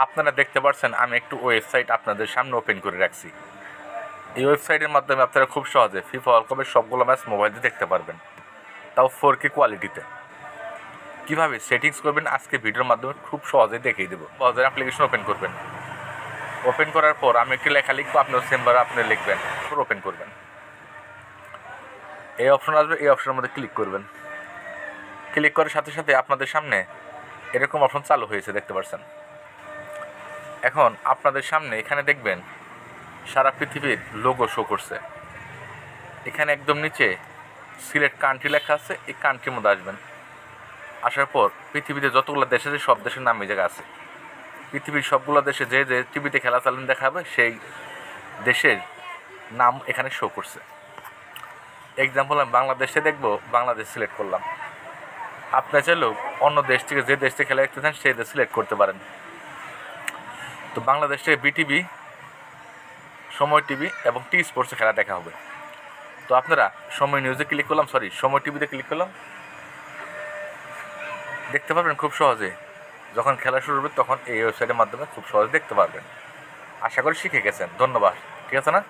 আপনারা দেখতে পাচ্ছেন আমি একটু ওয়েবসাইট আপনাদের সামনে ওপেন করে রাখছি। এই ওয়েবসাইটের মাধ্যমে আপনারা খুব সহজে ফিফা ওয়ার্ল্ড কাপের সবগুলো ম্যাচ মোবাইলে দেখতে পারবেন, তাও 4K কোয়ালিটিতে। কীভাবে সেটিংস করবেন আজকে ভিডিওর মাধ্যমে খুব সহজেই দেখিয়ে দেবো। ব্রাউজার অ্যাপ্লিকেশন ওপেন করবেন। ওপেন করার পর আমি একটি লেখা লিখবো, আপনার চেম্বারে আপনি লিখবেন, ওপেন করবেন। এই অপশন আসবে, এই অপশনের মধ্যে ক্লিক করবেন। ক্লিক করার সাথে সাথে আপনাদের সামনে এরকম অপশন চালু হয়েছে, দেখতে পাচ্ছেন। এখন আপনাদের সামনে এখানে দেখবেন সারা পৃথিবীর লোগো শো করছে। এখানে একদম নিচে সিলেক্ট কান্ট্রি লেখা আছে, এই কান্ট্রির মধ্যে আসবেন। আসার পর পৃথিবীতে যতগুলো দেশ আছে সব দেশের নাম এই জায়গায় আছে। পৃথিবীর সবগুলো দেশে যে যে টিভিতে খেলা চালান দেখাবে সেই দেশের নাম এখানে শো করছে। এক্সাম্পল আমি বাংলাদেশে দেখবো, বাংলাদেশ সিলেক্ট করলাম। আপনি চাইলেও অন্য দেশ থেকে যে দেশ থেকে খেলা দেখতে চান সেই দেশ সিলেক্ট করতে পারেন। তো বাংলাদেশ থেকে বিটিভি, সময় টিভি এবং টি স্পোর্টসে খেলা দেখা হবে। তো আপনারা সময় নিউজে ক্লিক করলাম, সময় টিভিতে ক্লিক করলাম, দেখতে পারবেন খুব সহজে। যখন খেলা শুরু হবে তখন এই ওয়েবসাইটের মাধ্যমে খুব সহজে দেখতে পারবেন। আশা করি শিখে গেছেন। ধন্যবাদ। ঠিক আছে না?